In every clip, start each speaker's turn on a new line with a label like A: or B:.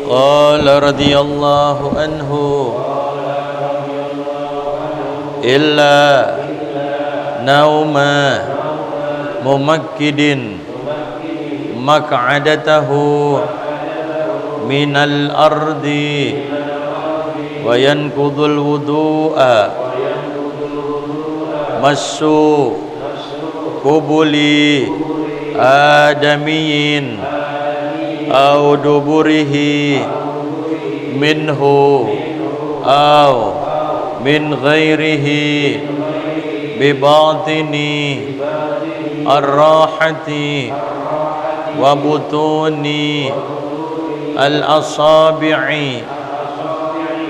A: Qala radhiyallahu anhu illa nauma mumakkidin maq'adatahu minal ardi wa yanqudul wudu'a massu kubuli adamiyin aw duburihi minhu aw min ghairihi bi batini ar-rahati wa butuni al-asabi'i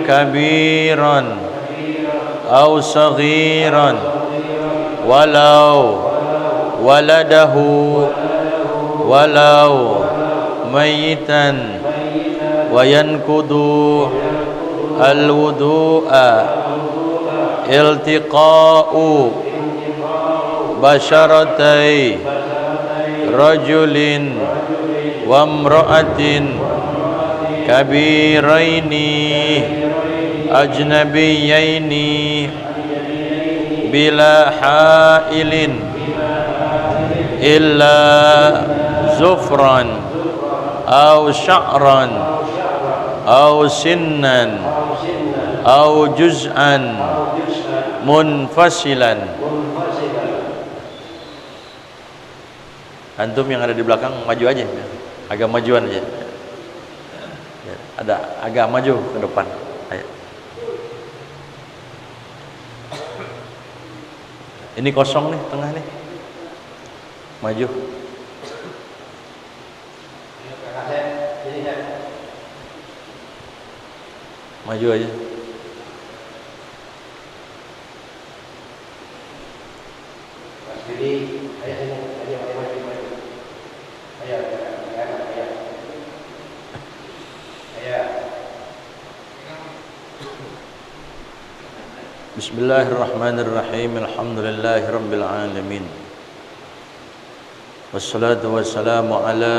A: kabiran aw saghiran walau waladahu walau mayitan wa yankudu al-wudu'a iltiqa'u basyaratai rajulin wa imra'atin kabiraini ajnabiyaini bila hailin illa zufran aw sya'ran aw sinnan aw juz'an munfasilan. Antum yang ada di belakang maju aja, agak majuan aja. Ada agak maju ke depan. Ayo. Ini kosong nih, tengah nih. Maju. Maju aja. Mas Billy, ayo sini, ayo maju. Ayo. Bismillahirrahmanirrahim. Alhamdulillahirabbil alamin. Wassalatu wassalamu ala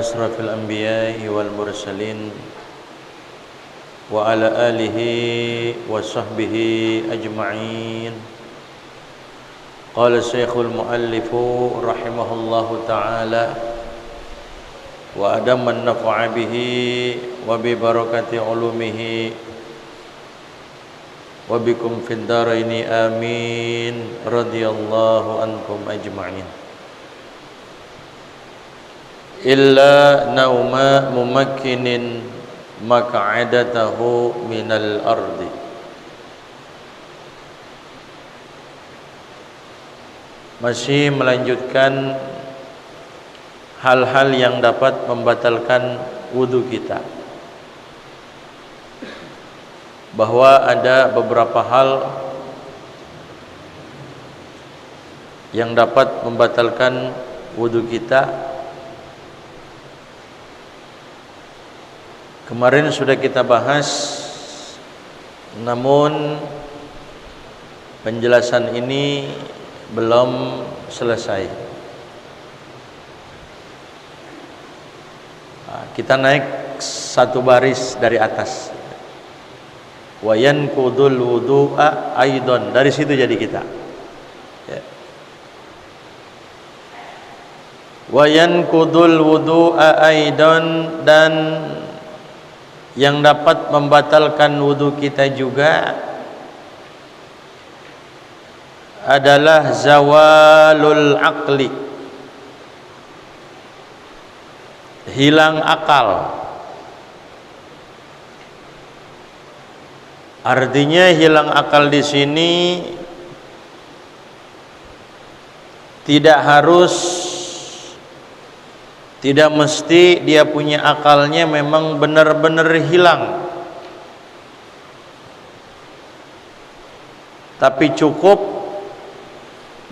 A: asrafil anbiya'i wal mursalin wa ala alihi wa sahbihi ajma'in. Qala Syekhul Muallifu rahimahullahu ta'ala wa adaman nafa'a bihi wa bi barakati ulumihi wa bikum fid dharaini amin radhiyallahu ankum ajma'in. Illa nauma mumakkinin maq'adatahu minal ardi. Masih melanjutkan hal-hal yang dapat membatalkan wudu kita, bahwa ada beberapa hal yang dapat membatalkan wudu kita. Kemarin sudah kita bahas, namun penjelasan ini belum selesai. Kita naik satu baris dari atas. Wa yanqudul wudu'a aidon, dari situ jadi kita. Ya. Wa yanqudul wudu'a aidon, dan yang dapat membatalkan wudu kita juga adalah zawalul aqli, hilang akal. Artinya hilang akal di sini tidak mesti dia punya akalnya memang benar-benar hilang, tapi cukup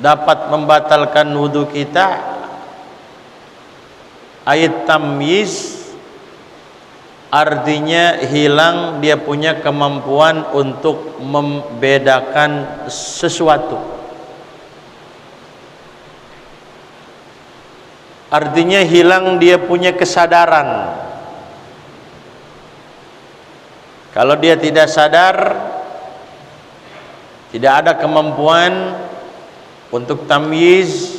A: dapat membatalkan wudu kita ayat tamyiz, artinya hilang dia punya kemampuan untuk membedakan sesuatu. artinya hilang dia punya kesadaran. Kalau dia tidak sadar, tidak ada kemampuan untuk tamyiz,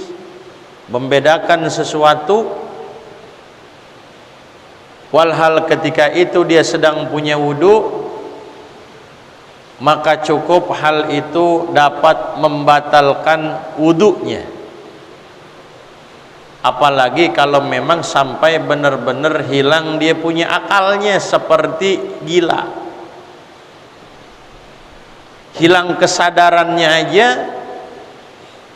A: membedakan sesuatu, walhal ketika itu dia sedang punya wudu, maka cukup hal itu dapat membatalkan wudunya. Apalagi kalau memang sampai benar-benar hilang dia punya akalnya, seperti gila, hilang kesadarannya aja,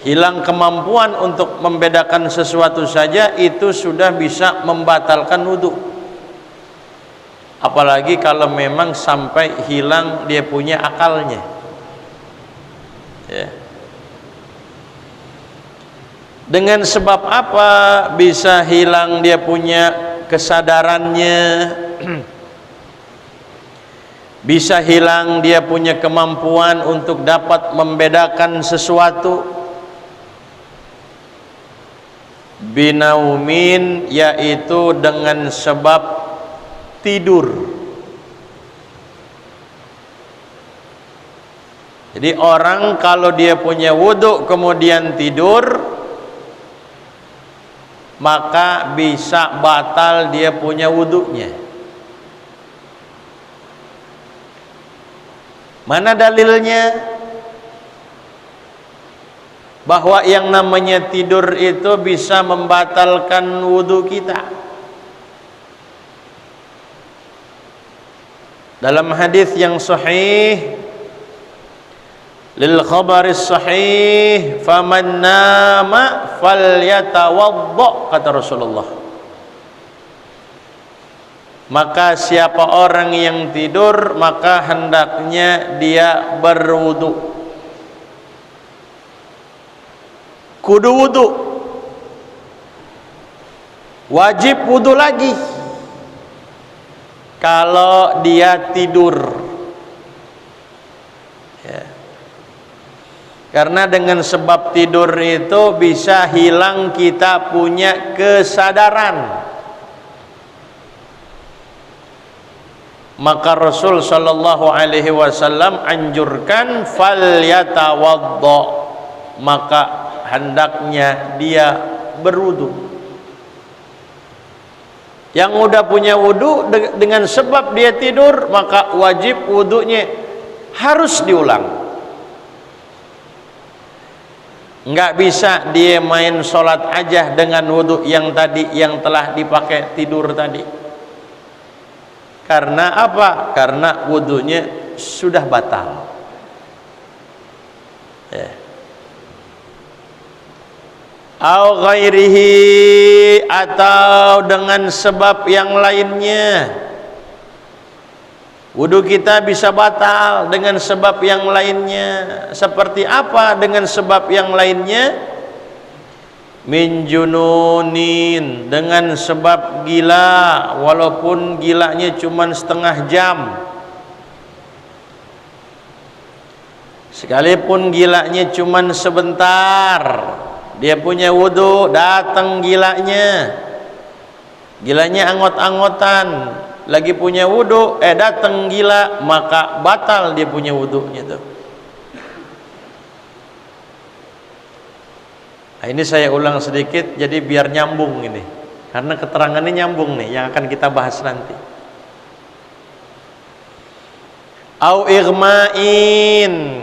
A: hilang kemampuan untuk membedakan sesuatu saja, itu sudah bisa membatalkan wudu. Apalagi kalau memang sampai hilang dia punya akalnya, ya. Dengan sebab apa bisa hilang dia punya kesadarannya? Bisa hilang dia punya kemampuan untuk dapat membedakan sesuatu? Binaumin, yaitu dengan sebab tidur. Jadi orang kalau dia punya wudhu kemudian tidur, maka bisa batal dia punya wudhunya. Mana dalilnya bahwa yang namanya tidur itu bisa membatalkan wudhu kita? Dalam hadis yang sahih, lil khabaris sahih, faman nama falyatawadda, kata Rasulullah. Maka siapa orang yang tidur, maka hendaknya dia berwudu. Kudu wudu, wajib wudu lagi kalau dia tidur, ya. Karena dengan sebab tidur itu bisa hilang kita punya kesadaran. Maka Rasul sallallahu alaihi wasallam anjurkan falyatawadda, maka hendaknya dia berwudu. Yang udah punya wudu dengan sebab dia tidur, maka wajib wudunya harus diulang. Enggak bisa dia main sholat aja dengan wudu yang tadi, yang telah dipakai tidur tadi. Karena apa? Karena wudunya sudah batal, ya. Au ghairihi, atau dengan sebab yang lainnya. Wudu kita bisa batal dengan sebab yang lainnya. Seperti apa dengan sebab yang lainnya? Min jununin, dengan sebab gila, walaupun gilanya cuma setengah jam. Sekalipun gilanya cuma sebentar, dia punya wudu, datang gilanya anggot-anggotan, lagi punya wudu, datang gila, maka batal dia punya wudunya tuh. Nah, ini saya ulang sedikit jadi biar nyambung ini, karena keterangannya nyambung nih yang akan kita bahas nanti. Au igma'in,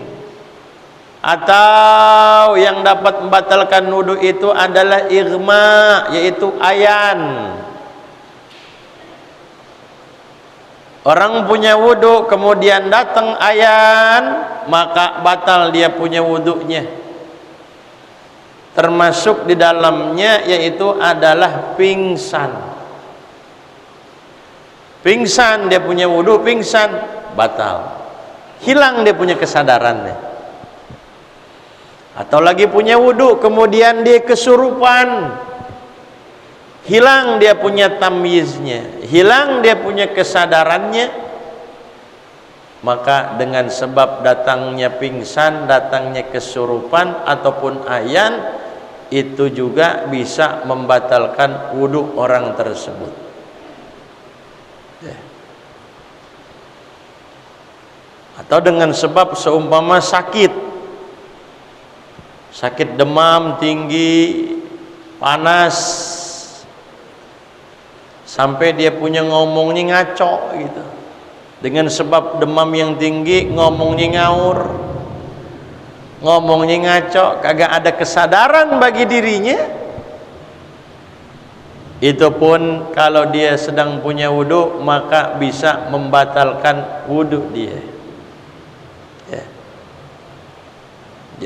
A: atau yang dapat membatalkan wudu itu adalah igma, yaitu ayan. Orang punya wudu kemudian datang ayan, maka batal dia punya wudunya. Termasuk di dalamnya yaitu adalah pingsan. Pingsan, dia punya wudu, pingsan, batal. Hilang dia punya kesadarannya. Atau lagi punya wudu kemudian dia kesurupan, hilang dia punya tamyiznya, hilang dia punya kesadarannya, maka dengan sebab datangnya pingsan, datangnya kesurupan ataupun ayan, itu juga bisa membatalkan wudu orang tersebut. Atau dengan sebab seumpama sakit demam tinggi, panas, sampai dia punya ngomongnya ngaco gitu. Dengan sebab demam yang tinggi ngomongnya ngawur, ngomongnya ngaco, kagak ada kesadaran bagi dirinya. Itu pun kalau dia sedang punya wudu, maka bisa membatalkan wudu dia. Ya.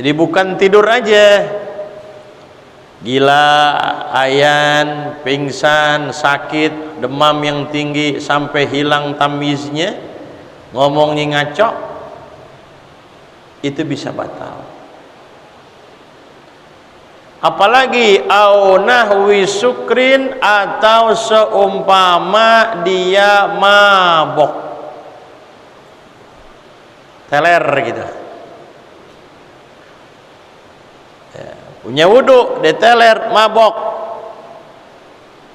A: Jadi bukan tidur aja, gila, ayan, pingsan, sakit, demam yang tinggi sampai hilang tamyiznya, ngomongnya ngaco, itu bisa batal. Apalagi au nahwi sukrin, atau seumpama dia mabok, teler gitu ya, punya wudu dia teler mabok,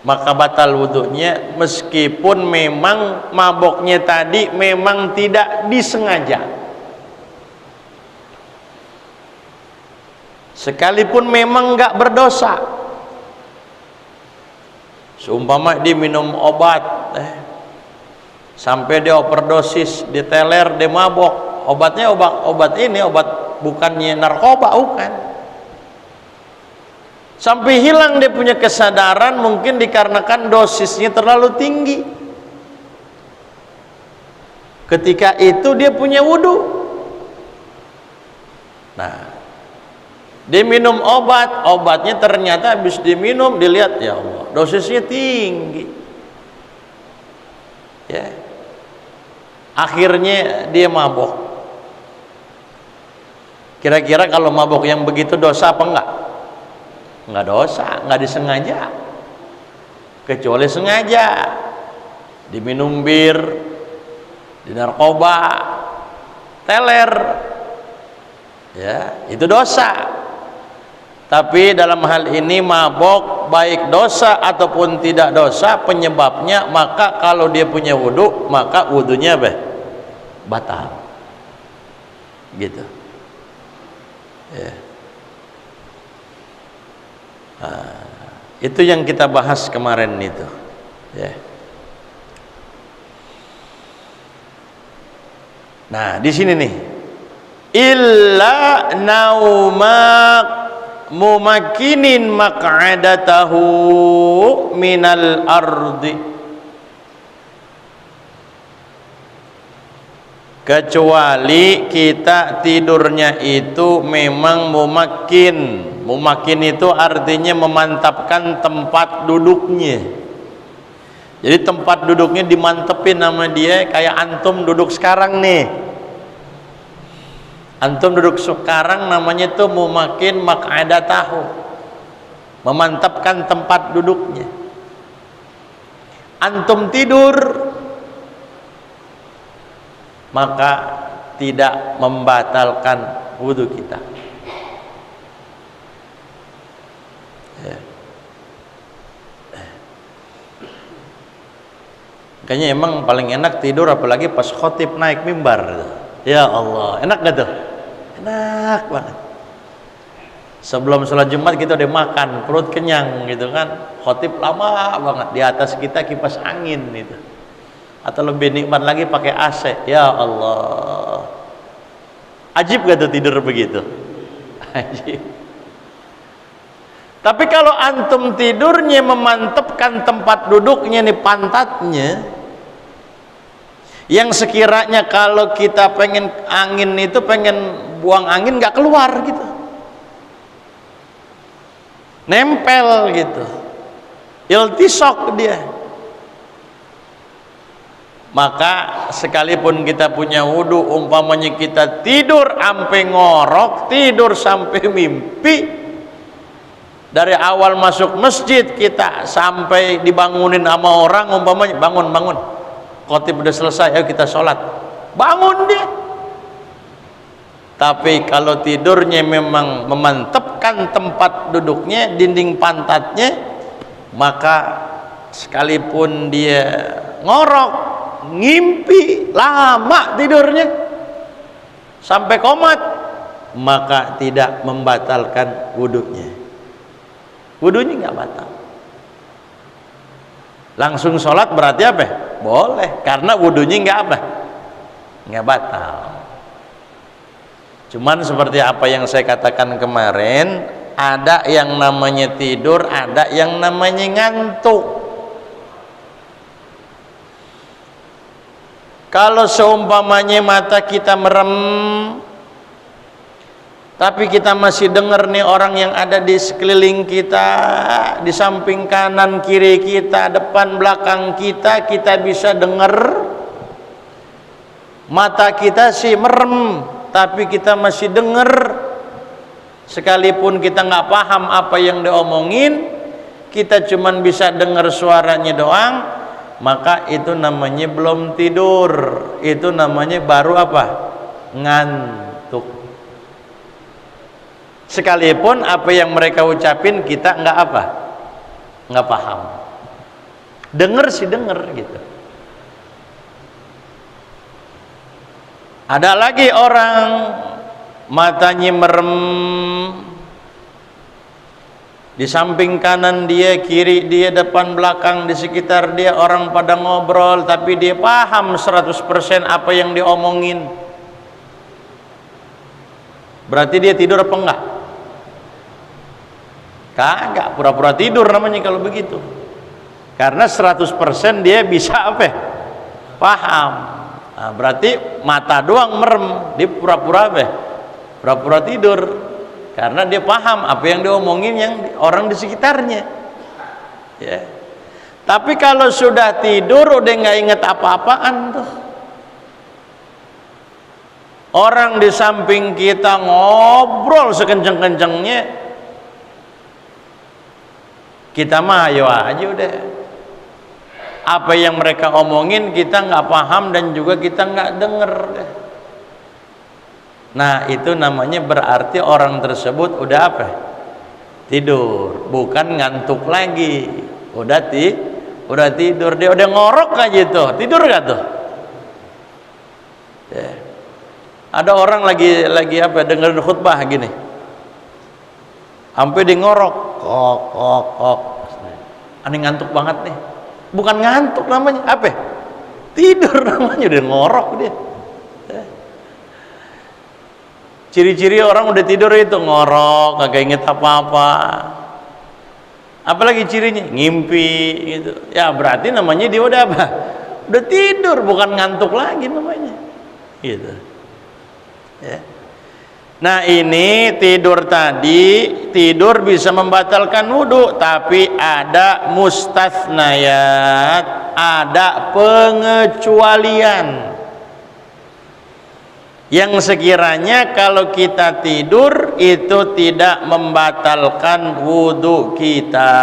A: maka batal wudunya meskipun memang maboknya tadi memang tidak disengaja. Sekalipun memang enggak berdosa, seumpama dia minum obat sampai dia overdosis, dia teler, dia mabok, obatnya obat ini obat bukannya narkoba, bukan, sampai hilang dia punya kesadaran, mungkin dikarenakan dosisnya terlalu tinggi. Ketika itu dia punya wudu. Nah, dia minum obat, obatnya ternyata habis diminum dilihat, ya Allah, dosisnya tinggi. Ya. Akhirnya dia mabok. Kira-kira kalau mabok yang begitu dosa apa enggak? Enggak dosa, enggak disengaja. Kecuali sengaja diminum bir, di narkoba, teler, ya, itu dosa. Tapi dalam hal ini mabok, baik dosa ataupun tidak dosa penyebabnya, maka kalau dia punya wudu, maka wudunya batal. Gitu. Ya. Nah, itu yang kita bahas kemarin itu. Ya. Nah, di sini nih. Illa naumak mumakkinin maq'adatahu minal ardi, kecuali kita tidurnya itu memang mumakkin. Mumakkin itu artinya memantapkan tempat duduknya. Jadi tempat duduknya dimantepin sama dia, kayak antum duduk sekarang nih. Antum duduk sekarang namanya itu mumakkin maq'adatahu, memantapkan tempat duduknya. Antum tidur, maka tidak membatalkan wudu kita. Ya. Kayaknya emang paling enak tidur apalagi pas khotib naik mimbar. Ya Allah, enak gak tuh? Enak banget. Sebelum sholat Jumat kita udah makan, perut kenyang gitu kan. Khotib lama banget, di atas kita kipas angin gitu. Atau lebih nikmat lagi pakai AC. Ya Allah, ajib gak tuh tidur begitu? Ajib. Tapi kalau antum tidurnya memantapkan tempat duduknya nih, pantatnya, yang sekiranya kalau kita pengen angin itu, pengen buang angin nggak keluar gitu, nempel gitu, iltisok dia. Maka sekalipun kita punya wudu, umpamanya kita tidur sampai ngorok, tidur sampai mimpi, dari awal masuk masjid kita sampai dibangunin sama orang, umpamanya bangun, khotib udah selesai, ayo kita sholat, bangun dia. Tapi kalau tidurnya memang memantapkan tempat duduknya, dinding pantatnya, maka sekalipun dia ngorok, ngimpi, lama tidurnya sampai komat, maka tidak membatalkan wudunya. Wudunya nggak batal. Langsung sholat berarti apa? Boleh, karena wudunya nggak apa? Nggak batal. Cuman seperti apa yang saya katakan kemarin, ada yang namanya tidur, ada yang namanya ngantuk. Kalau seumpamanya mata kita merem, tapi kita masih dengar nih orang yang ada di sekeliling kita, di samping kanan kiri kita, depan belakang kita, kita bisa dengar. Mata kita sih merem, tapi kita masih dengar. Sekalipun kita nggak paham apa yang diomongin, kita cuman bisa dengar suaranya doang, maka itu namanya belum tidur. Itu namanya baru apa? Ngantuk. Sekalipun apa yang mereka ucapin kita nggak apa? Nggak paham. Dengar sih dengar gitu. Ada lagi orang matanya merem, di samping kanan dia, kiri dia, depan belakang, di sekitar dia orang pada ngobrol, tapi dia paham 100% apa yang diomongin. Berarti dia tidur apa enggak? Kagak, pura-pura tidur namanya kalau begitu. Karena 100% dia bisa apa? Paham. Nah, berarti mata doang merem, dia pura-pura apa? Pura-pura tidur. Karena dia paham apa yang diomongin yang orang di sekitarnya. Ya. Tapi kalau sudah tidur udah nggak inget apa-apaan tuh. Orang di samping kita ngobrol sekenceng-kencengnya, kita mah ayo aja udah. Apa yang mereka omongin kita nggak paham dan juga kita nggak denger. Nah itu namanya berarti orang tersebut udah apa? Tidur, bukan ngantuk lagi. Udah tidur, dia udah ngorok aja tuh, tidur gak tuh? Ya. Ada orang lagi apa? Dengerin khutbah gini, sampai dia ngorok, kok. Aneh ngantuk banget nih. Bukan ngantuk namanya, apa? Tidur namanya, udah ngorok dia. Ciri-ciri orang udah tidur itu ngorok, kagak inget apa-apa. Apalagi cirinya ngimpi gitu. Ya berarti namanya dia udah apa? Udah tidur, bukan ngantuk lagi namanya. Gitu. Ya. Nah ini tidur tadi, tidur bisa membatalkan wudu, tapi ada mustatsnayat, ada pengecualian. Yang sekiranya kalau kita tidur itu tidak membatalkan wudu kita.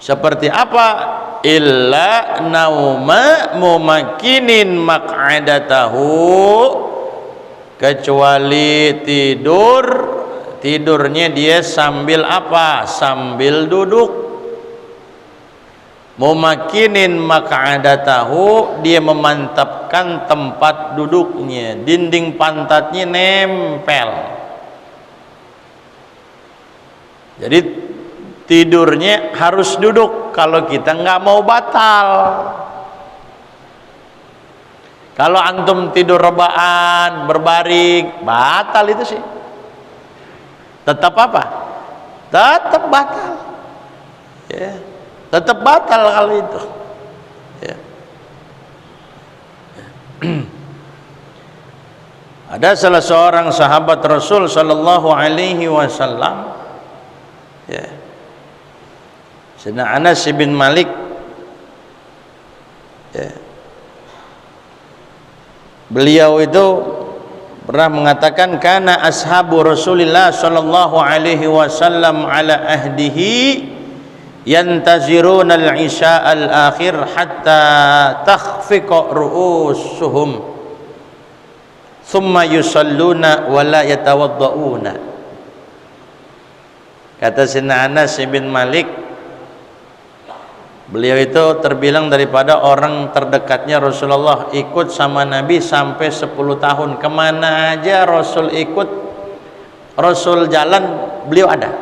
A: Seperti apa? Illa nauma mumakkinin maq'adatahu, kecuali tidurnya dia sambil apa? Sambil duduk. Mumakkinin maq'adatahu, dia memantapkan tempat duduknya, dinding pantatnya nempel. Jadi tidurnya harus duduk kalau kita nggak mau batal. Kalau antum tidur rebaan, berbaring, batal itu sih. Tetap apa? Tetap batal. Ya. Tetap batal kalau itu. Ya. Ada salah seorang sahabat Rasul sallallahu alaihi wasallam, ya, Sayyidina Anas bin Malik, ya, beliau itu pernah mengatakan kana ashabu Rasulillah sallallahu alaihi wasallam ala ahdihi yantaziruna al-isya al-akhir hatta takhfiqa ru'usuhum thumma yusalluna wa la yatawaddauna. Kata Sayyidina Anas bin Malik, beliau itu terbilang daripada orang terdekatnya Rasulullah, ikut sama Nabi sampai 10 tahun. Kemana aja Rasul ikut, Rasul jalan, beliau ada,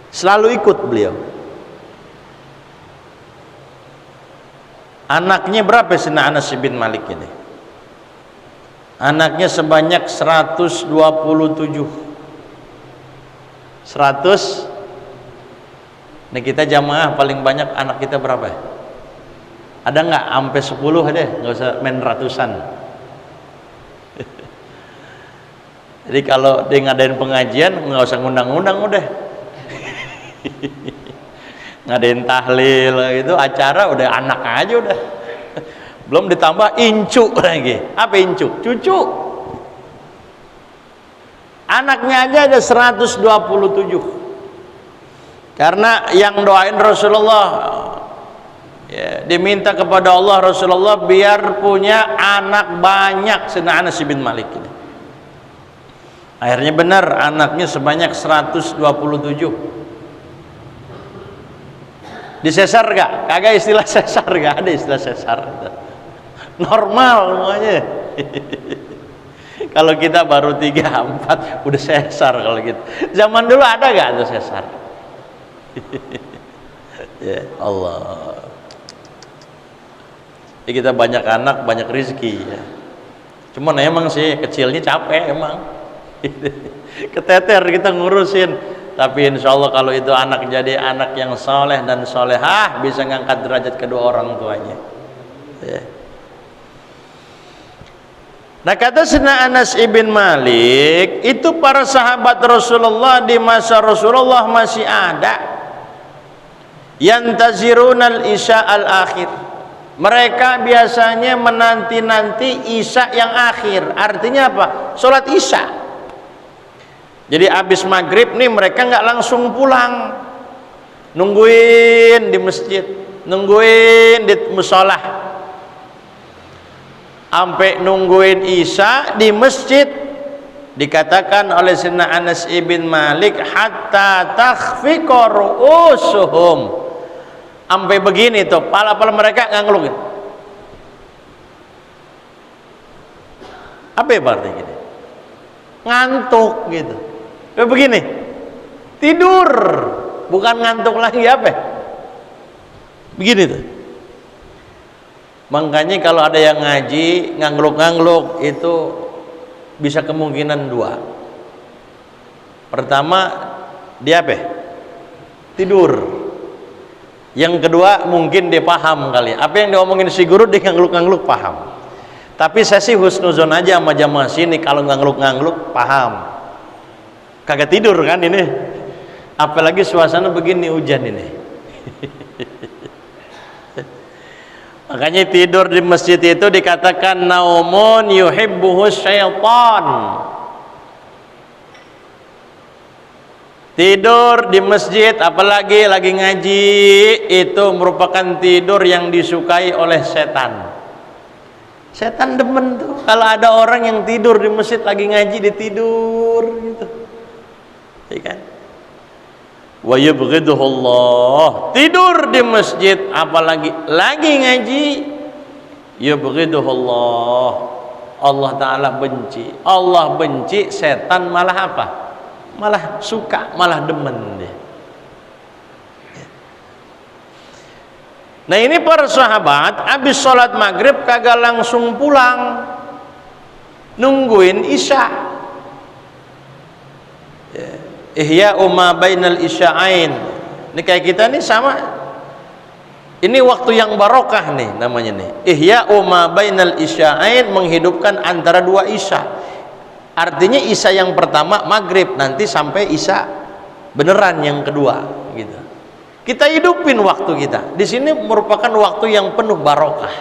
A: selalu ikut beliau. Anaknya berapa Sayyidina Anas bin Malik ini? Anaknya sebanyak 127. 100. Nih kita jamaah paling banyak anak kita berapa? Ada nggak sampai 10 deh, nggak usah main ratusan. Jadi kalau dia ngadain pengajian nggak usah ngundang-undang udah. Ngadain tahlil itu acara udah anak aja udah. Belum ditambah incu lagi. Apa incu? Cucu. Anaknya aja ada 127. Karena yang doain Rasulullah ya, diminta kepada Allah Rasulullah biar punya anak banyak. Sayyidina Anas bin Malik ini akhirnya benar, anaknya sebanyak 127. Disesar gak? Kagak istilah sesar, gak ada istilah sesar. Normal semuanya. Kalau kita baru 3, 4 udah sesar kalau gitu. Zaman dulu ada gak tuh sesar? Ya Allah. Jadi kita banyak anak, banyak rezeki ya. Cuman emang sih kecilnya capek emang. Keteter kita ngurusin. Tapi insya Allah kalau itu anak jadi anak yang soleh dan solehah, bisa ngangkat derajat kedua orang tuanya ya. Nah kata Sayyidina Anas ibn Malik, itu para sahabat Rasulullah di masa Rasulullah masih ada, yantazirunal isya al-akhir. Mereka biasanya menanti-nanti isya yang akhir. Artinya apa? Sholat isya. Jadi habis maghrib nih mereka nggak langsung pulang, nungguin di masjid, nungguin di musolah, sampai nungguin isya di masjid. Dikatakan oleh Sayyidina Anas ibn Malik, hatta takhfiqa ru'usuhum, sampai begini tuh pala-pala mereka nganglungin. Apa ya berarti gini? Ngantuk gitu. Kayak begini, tidur, bukan ngantuk lagi, apa? Begini tuh. Makanya kalau ada yang ngaji ngangluk-ngangluk itu bisa kemungkinan 2. Pertama, dia apa? Tidur. Yang kedua mungkin dia paham kali. Apa yang diomongin si guru dia ngangluk-ngangluk paham. Tapi saya sih husnuzon aja sama jamaah sini, kalau ngangluk-ngangluk paham. Kagak tidur kan ini. Apalagi suasana begini hujan ini. Makanya tidur di masjid itu dikatakan naumun yuhibbuhu syaitan. Tidur di masjid apalagi lagi ngaji itu merupakan tidur yang disukai oleh setan. Setan demen tuh kalau ada orang yang tidur di masjid lagi ngaji, dia tidur gitu. Ya kan? Wa yubghiduhu Allah, tidur di masjid apalagi lagi ngaji, yubghiduhu Allah, Allah Ta'ala benci. Allah benci, setan malah apa? Malah suka, malah demen dia. Nah ini para sahabat habis sholat maghrib kagak langsung pulang, nungguin isya. Ihya ma bainal isya'ain. Ini kayak kita nih sama. Ini waktu yang barokah nih namanya nih. Ihya ma bainal isya'ain, menghidupkan antara 2 isya. Artinya isya yang pertama maghrib, nanti sampai isya beneran yang kedua gitu. Kita hidupin waktu kita. Di sini merupakan waktu yang penuh barokah.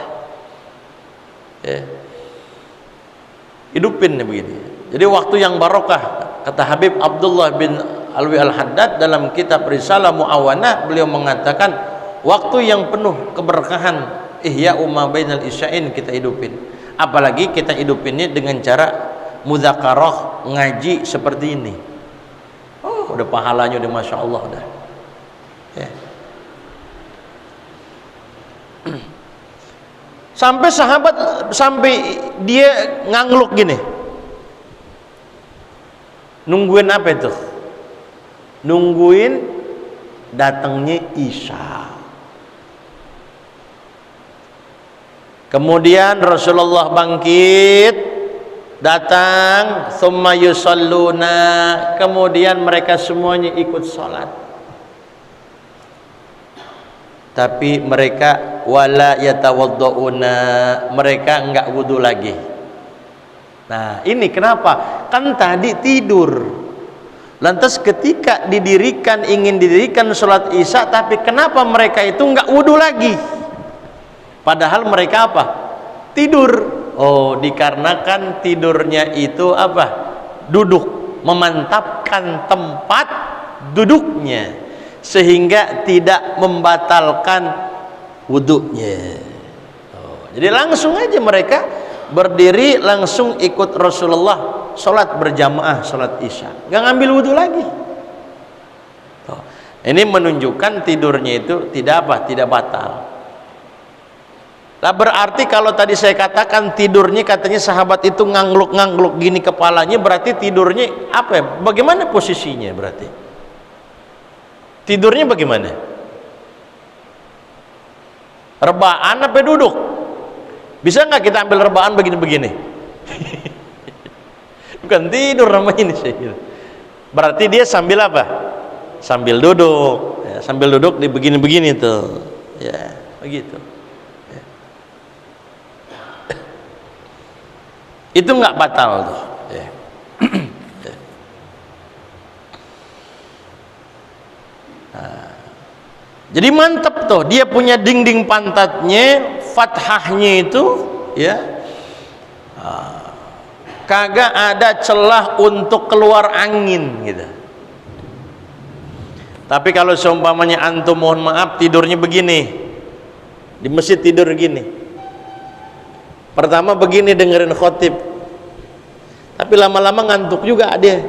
A: Ya. Hidupin nih begini. Jadi waktu yang barokah. Kata Habib Abdullah bin Alwi Al-Haddad dalam kitab Risalah Mu'awanah, beliau mengatakan waktu yang penuh keberkahan ihya ma bainal isya'in kita hidupin. Apalagi kita hidupinnya dengan cara mudzakarah, ngaji seperti ini. Oh, udah pahalanya udah masya Allah udah. Ya. Sampai sahabat, sampai dia ngangluk gini. Nungguin apa itu? Nungguin datangnya Isya. Kemudian Rasulullah bangkit, datang, thumma yusalluna, kemudian mereka semuanya ikut sholat. Tapi mereka wala yatawaddauna, mereka enggak wudu lagi. Nah, ini kenapa? Kan tadi tidur. Lantas ketika ingin didirikan sholat Isya, tapi kenapa mereka itu enggak wudu lagi? Padahal mereka apa? Tidur. Oh, dikarenakan tidurnya itu apa? Duduk, memantapkan tempat duduknya, sehingga tidak membatalkan wudunya. Oh, jadi langsung aja mereka berdiri, langsung ikut Rasulullah sholat berjamaah, sholat Isya, nggak ngambil wudu lagi. Oh, ini menunjukkan tidurnya itu tidak apa? Tidak batal. Lah berarti kalau tadi saya katakan tidurnya, katanya sahabat itu ngangluk-ngangluk gini kepalanya, berarti tidurnya apa ya? Bagaimana posisinya berarti? Tidurnya bagaimana? Rebaan apa duduk? Bisa nggak kita ambil rebaan begini-begini? Bukan tidur namanya ini saya kira. Berarti dia sambil apa? Sambil duduk. Ya, sambil duduk di begini-begini tuh. Ya, begitu. Itu nggak batal tuh. Ya. Nah, jadi mantap tuh, dia punya dinding pantatnya, fathahnya itu, ya, kagak ada celah untuk keluar angin gitu. Tapi kalau seumpamanya antum mohon maaf tidurnya begini, di masjid tidur gini, pertama begini dengerin khotib, tapi lama-lama ngantuk juga dia.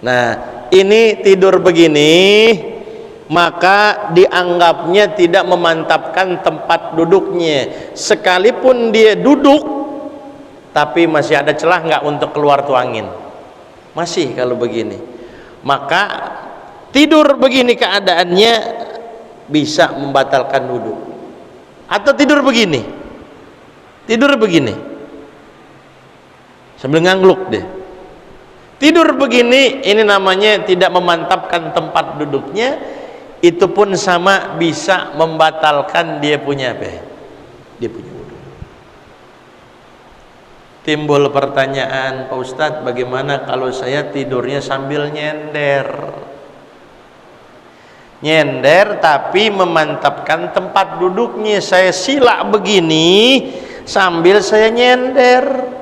A: Nah, ini tidur begini, maka dianggapnya tidak memantapkan tempat duduknya. Sekalipun dia duduk, tapi masih ada celah nggak untuk keluar tuh angin? Masih kalau begini. Maka tidur begini keadaannya bisa membatalkan wudhu. Atau tidur begini, sambil ngangluk deh. Tidur begini, ini namanya tidak memantapkan tempat duduknya. Itu pun sama bisa membatalkan dia punya apa? Dia punya wudhu. Timbul pertanyaan, Pak Ustadz, bagaimana kalau saya tidurnya sambil nyender? Nyender tapi memantapkan tempat duduknya. Saya sila begini sambil saya nyender.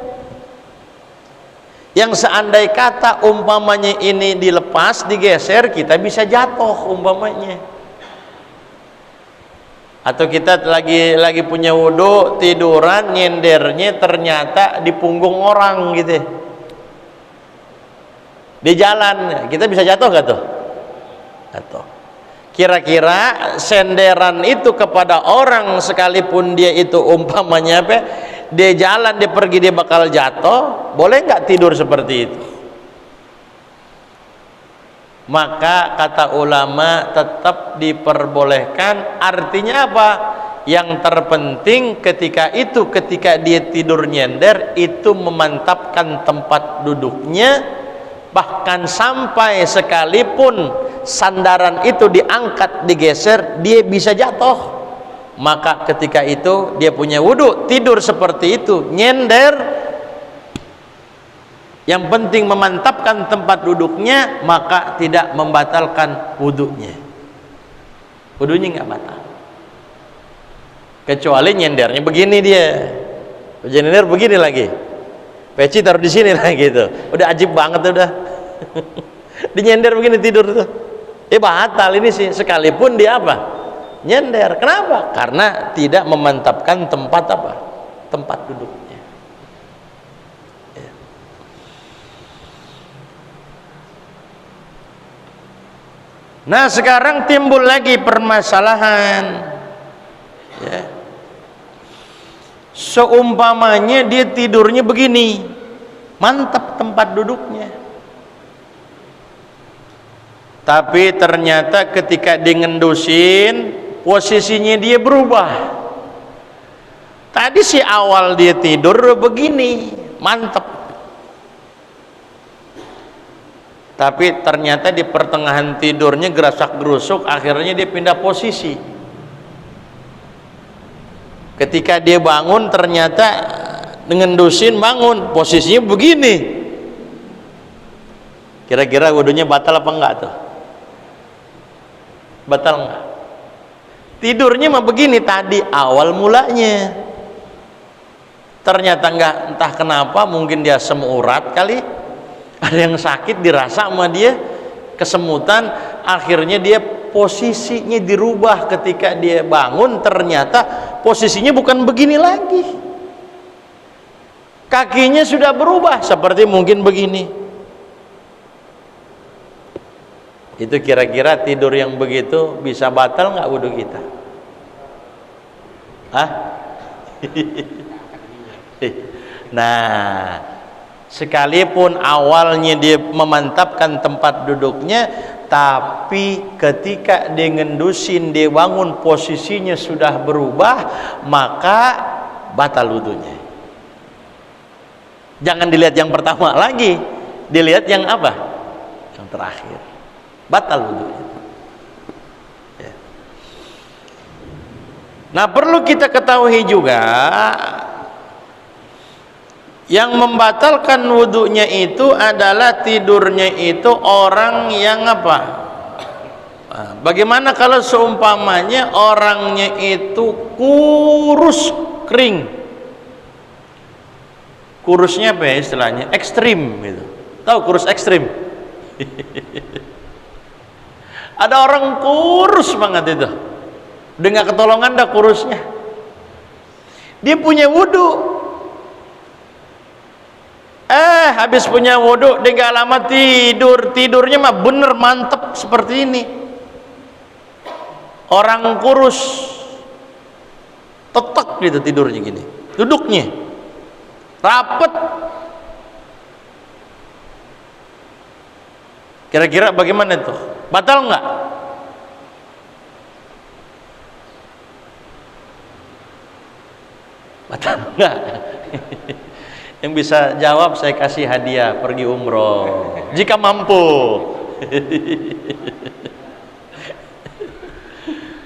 A: Yang seandai kata umpamanya ini dilepas, digeser, kita bisa jatuh umpamanya. Atau kita lagi punya wudhu, tiduran, nyendernya ternyata di punggung orang gitu, di jalan, kita bisa jatuh gak tuh? Jatuh. Kira-kira senderan itu kepada orang, sekalipun dia itu umpamanya apa, dia jalan, dia pergi, dia bakal jatuh, boleh nggak tidur seperti itu? Maka kata ulama tetap diperbolehkan. Artinya apa? Yang terpenting ketika dia tidur nyender, itu memantapkan tempat duduknya, bahkan sampai sekalipun sandaran itu diangkat, digeser, dia bisa jatuh. Maka ketika itu dia punya wudhu, tidur seperti itu, nyender, yang penting memantapkan tempat duduknya, maka tidak membatalkan wudhunya. Wudhunya nggak batal, kecuali nyendernya begini dia, nyender begini lagi, peci taruh di sini lah gitu, udah ajib banget udah. Di nyender begini tidur tuh, batal ini sih, sekalipun dia apa? Nyender. Kenapa? Karena tidak memantapkan tempat apa? Tempat duduknya. Nah sekarang timbul lagi permasalahan, ya. Seumpamanya dia tidurnya begini, mantap tempat duduknya, tapi ternyata ketika dia ngendusin posisinya dia berubah. Tadi si awal dia tidur begini, mantap, tapi ternyata di pertengahan tidurnya gerasak gerusuk, akhirnya dia pindah posisi. Ketika dia bangun ternyata dengan dusin bangun posisinya begini. Kira-kira wudunya batal apa enggak tuh? Batal enggak? Tidurnya mah begini tadi awal mulanya, ternyata enggak, entah kenapa, mungkin dia asam urat kali, ada yang sakit dirasa sama dia, kesemutan, akhirnya dia posisinya dirubah. Ketika dia bangun ternyata posisinya bukan begini lagi, kakinya sudah berubah seperti mungkin begini. Itu kira-kira tidur yang begitu bisa batal nggak wudhu kita? Hah? Nah, sekalipun awalnya dia memantapkan tempat duduknya, tapi ketika dia ngendusin, dia bangun posisinya sudah berubah, maka batal wudunya. Jangan dilihat yang pertama lagi, dilihat yang apa? Yang terakhir. Batal wudunya. Ya. Nah, perlu kita ketahui juga, yang membatalkan wudunya itu adalah tidurnya itu orang yang apa? Bagaimana kalau seumpamanya orangnya itu kurus kering? Kurusnya apa ya istilahnya? Ekstrim gitu. Tahu kurus ekstrim? Ada orang kurus banget itu. Udah nggak ketolongan dah kurusnya. Dia punya wudu. Habis punya wudhu, dia gak lama tidurnya mah bener mantep seperti ini. Orang kurus, tetek gitu tidurnya gini, duduknya rapet. Kira-kira bagaimana itu? Batal nggak? Batal nggak? Yang bisa jawab saya kasih hadiah pergi umroh jika mampu.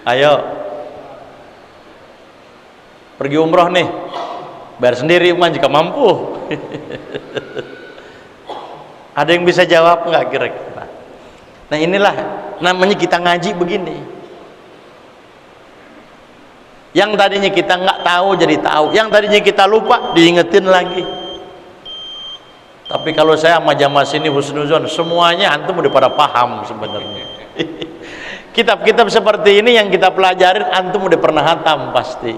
A: Ayo pergi umroh nih, bayar sendiri mah jika mampu. Ada yang bisa jawab nggak kira-kira? Nah inilah namanya kita ngaji begini. Yang tadinya kita nggak tahu jadi tahu, yang tadinya kita lupa diingetin lagi. Tapi kalau saya sama jamaah sini husnuzon, semuanya antum udah pada paham sebenarnya. Kitab-kitab seperti ini yang kita pelajarin antum udah pernah hatam pasti.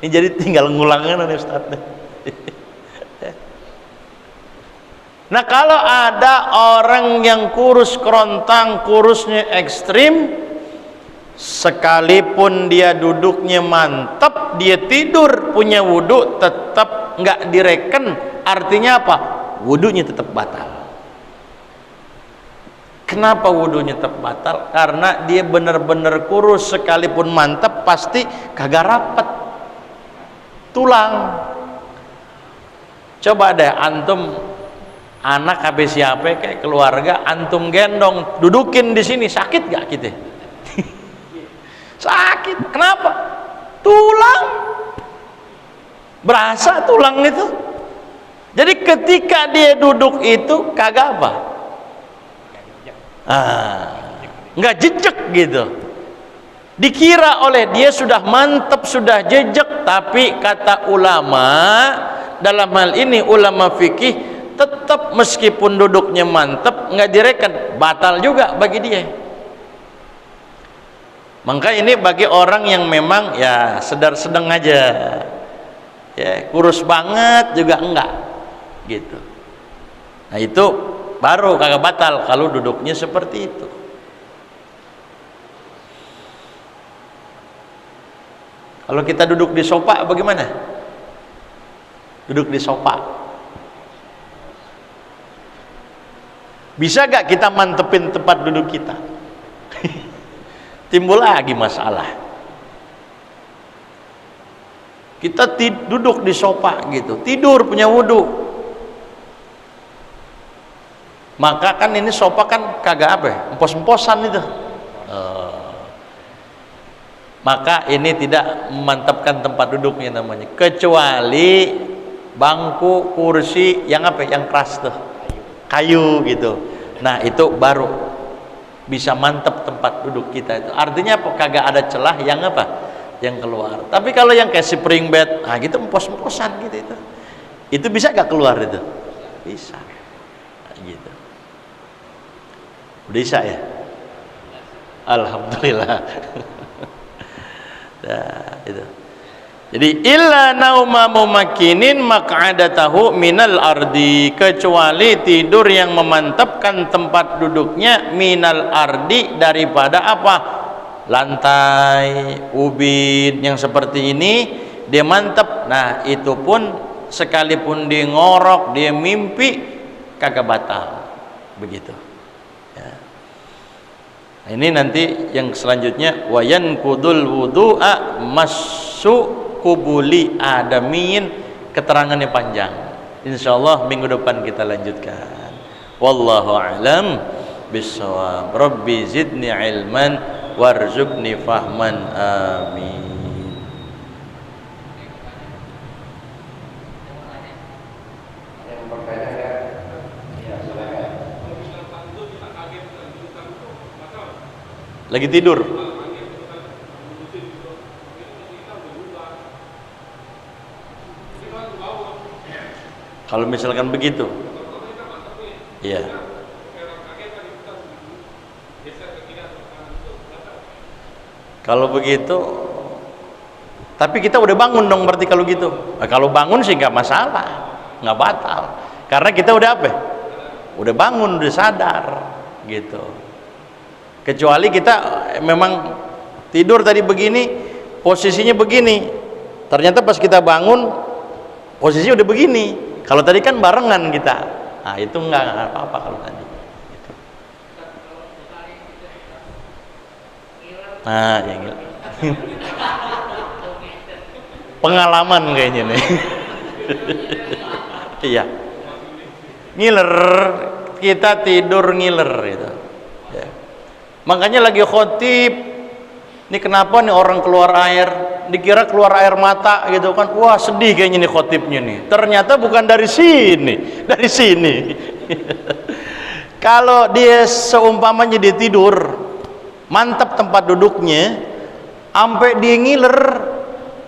A: Ini jadi tinggal ngulangin nih Ustaz. Nah kalau ada orang yang kurus kerontang, kurusnya ekstrim, sekalipun dia duduknya mantap, dia tidur punya wudhu tetap nggak direken. Artinya apa? Wudhunya tetap batal. Kenapa wudhunya tetap batal? Karena dia benar-benar kurus, sekalipun mantap pasti kagak rapet tulang. Coba deh antum anak habis siapa kayak keluarga antum gendong dudukin di sini, sakit gak kita? Sakit. Kenapa? Tulang, berasa tulang itu. Jadi ketika dia duduk itu kagak apa? Nggak jejek gitu. Dikira oleh dia sudah mantap, sudah jejek, tapi kata ulama, dalam hal ini ulama fikih, tetap meskipun duduknya mantap nggak direken, batal juga bagi dia. Maka ini bagi orang yang memang ya sedang aja, ya kurus banget juga enggak gitu. Nah itu baru kagak batal kalau duduknya seperti itu. Kalau kita duduk di sofa bagaimana? Duduk di sofa. Bisa gak kita mantepin tempat duduk kita? Timbul lagi masalah. Kita duduk di sofa gitu, tidur punya wudu. Maka kan ini sofa kan kagak apa ya, empos-emposan itu. Maka ini tidak memantapkan tempat duduknya namanya, kecuali bangku, kursi yang apa? Yang keras tuh, kayu gitu. Nah itu baru bisa mantap tempat duduk kita itu. Artinya apa? Kagak ada celah yang apa? Yang keluar. Tapi kalau yang kayak spring bed, nah gitu empos-emposan gitu itu bisa gak keluar itu? Bisa. Nah, gitu. Bisa ya? Alhamdulillah. Nah, itu. Jadi illa nauma mumakkinin maq'adatahu minal ardi, kecuali tidur yang memantapkan tempat duduknya minal ardi, daripada apa? Lantai, ubin yang seperti ini dia mantap. Nah, itu pun sekalipun dia ngorok, dia mimpi, kagak batal. Begitu. Ya. Nah, ini nanti yang selanjutnya wayan kudul wudu'a massu kubuli adamin, keterangannya panjang. Insyaallah minggu depan kita lanjutkan. Wallahu a'lam bissawab. Rabbi zidni ilman warzuqni fahman. Amin. Lagi tidur. Kalau misalkan begitu, iya. Kalau begitu, tapi kita udah bangun dong berarti kalau gitu. Nah, kalau bangun sih nggak masalah, nggak batal, karena kita udah apa? Udah bangun, udah sadar, gitu. Kecuali kita memang tidur tadi begini, posisinya begini, ternyata pas kita bangun posisinya udah begini. Kalau tadi kan barengan kita, nah itu nggak apa-apa kalau tadi. Nah, yang pengalaman kayaknya nih. Iya, ngiler, kita tidur ngiler itu. Ya. Makanya lagi khotib, ini kenapa nih orang keluar air? Dikira keluar air mata gitu kan, wah sedih kayaknya nih khotibnya nih, ternyata bukan dari sini, dari sini. Kalau dia seumpamanya dia tidur mantap tempat duduknya sampai dia ngiler,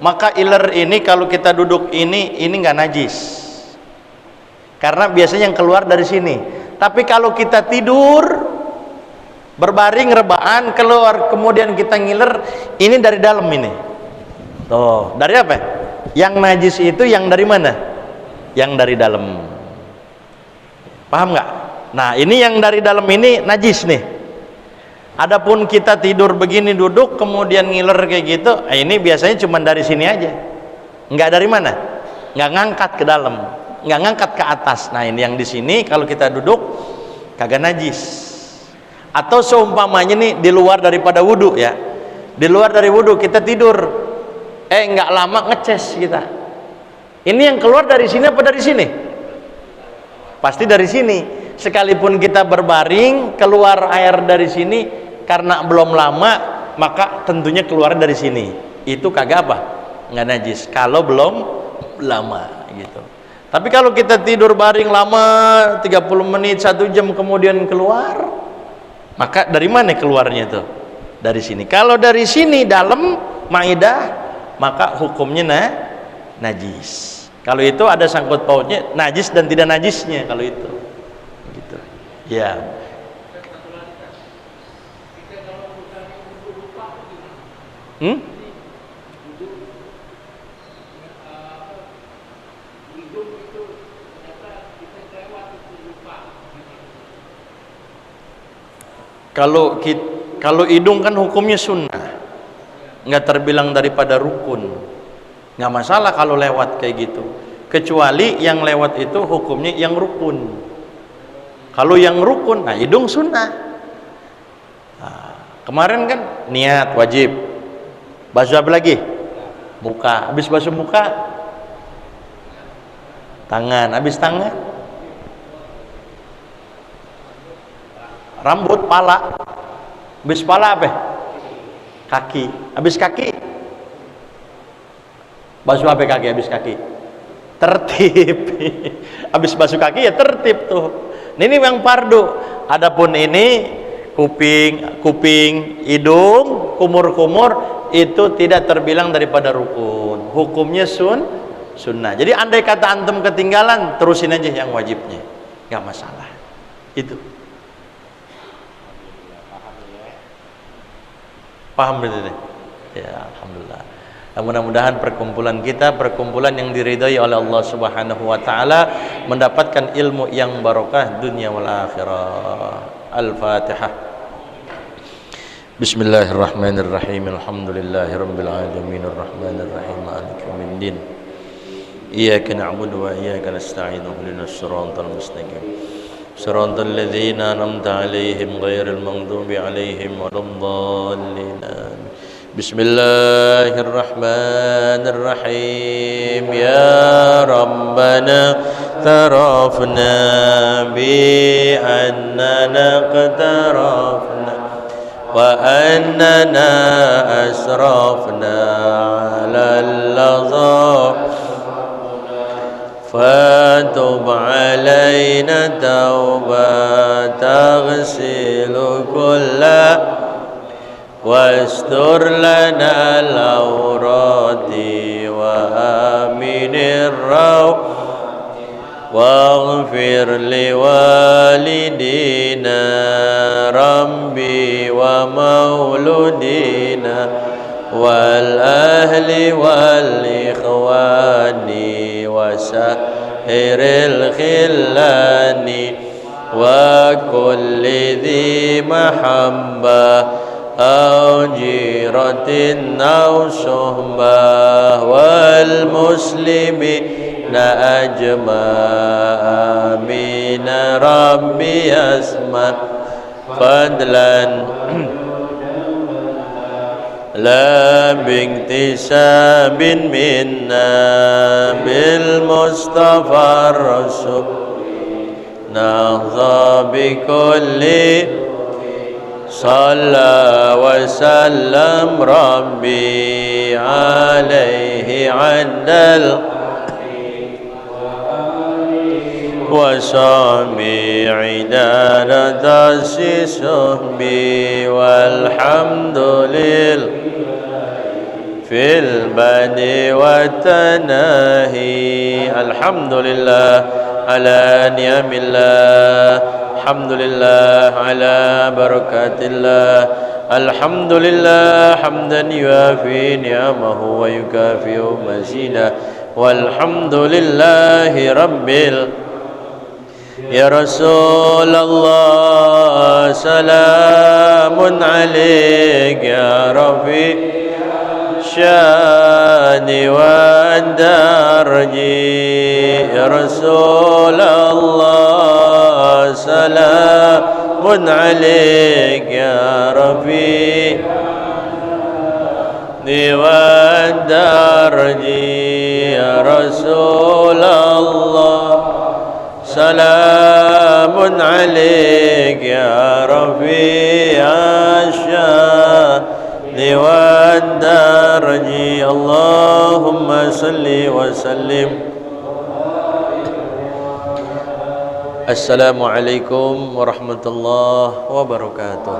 A: maka iler ini kalau kita duduk ini nggak najis, karena biasanya yang keluar dari sini. Tapi kalau kita tidur berbaring rebaan keluar kemudian kita ngiler, ini dari dalam ini. Tuh, dari apa? Yang najis itu yang dari mana? Yang dari dalam. Paham nggak? Nah, ini yang dari dalam ini najis nih. Adapun kita tidur begini duduk kemudian ngiler kayak gitu, ini biasanya cuma dari sini aja. Nggak dari mana? Nggak ngangkat ke dalam, nggak ngangkat ke atas. Nah, ini yang di sini kalau kita duduk kagak najis. Atau seumpamanya nih di luar daripada wudhu ya. Di luar dari wudhu kita tidur. Nggak lama ngeces kita. Ini yang keluar dari sini apa dari sini? Pasti dari sini. Sekalipun kita berbaring keluar air dari sini, karena belum lama maka tentunya keluar dari sini. Itu kagak apa? Nggak najis. Kalau belum lama gitu. Tapi kalau kita tidur baring lama 30 menit 1 jam kemudian keluar, maka dari mana keluarnya itu? Dari sini. Kalau dari sini dalam maidah, maka hukumnya najis. Kalau itu ada sangkut pautnya najis dan tidak najisnya kalau itu. Gitu. Ya. Kalau hidung kan hukumnya sunnah. nggak terbilang daripada rukun. Nggak masalah kalau lewat kayak gitu, kecuali yang lewat itu hukumnya yang rukun. Kalau yang rukun, nah hidung sunnah. Nah, kemarin kan niat wajib, basuh apa lagi? Muka. Habis basuh muka, tangan. Habis tangan, rambut, pala. Habis pala apa? Kaki. Habis kaki, basuh apa kaki? Habis kaki, tertib. Habis basuh kaki ya tertib tuh. Ini yang fardu. Adapun ini kuping, hidung, kumur-kumur itu tidak terbilang daripada rukun. Hukumnya sunnah. Jadi andai kata antum ketinggalan, terusin aja yang wajibnya, nggak masalah. Itu. Paham betul? Ya, alhamdulillah. Mudah-mudahan perkumpulan kita perkumpulan yang diridhai oleh Allah Subhanahu wa taala, mendapatkan ilmu yang barokah dunia wal akhirah. Al-Fatihah. Bismillahirrahmanirrahim. Alhamdulillahirabbil alamin arrahmanir rahim maliki yaumiddin. Iyyaka na'budu wa iyyaka nasta'in ihdinas siratal mustaqim. Siratal ladzina an'amta 'alaihim ghairil maghdubi 'alaihim waladdallin. Bismillahirrahmanirrahim. Ya Rabbana tarafna bi annana qtarafna wa annana asrafna 'alal ladha fatub 'alaina tauba taghsilu kulla wastur lana al-awrati wa aminir raw waghfir liwalidina rabbi wa mauludina wal ahli wal ikhwani wa sahiril khillani wa kulli dhi mahabbah أو جيرة أو صحبة والمسلمين أجمع آمين ربي أسمع فضلا لا باكتساب منا بالمصطفى الرسول نهضى بكل صلى وسلم ربي عليه عدل وصحبه عدالة صحبي والحمد لله في البدء والتناهي. الحمد لله على نعم الله، الحمد لله على بركات الله، الحمد لله حمدا يوافي نعمه ويكافئ مزيدا، والحمد لله رب يا رسول الله سلام عليك يا رفيق الشان والدرج يا رسول الله سلام عليك يا رفيق والدرج يا رسول الله سلام عليك يا رفيع الشان والدرج. اللهم صل وسلم. Assalamualaikum warahmatullahi wabarakatuh.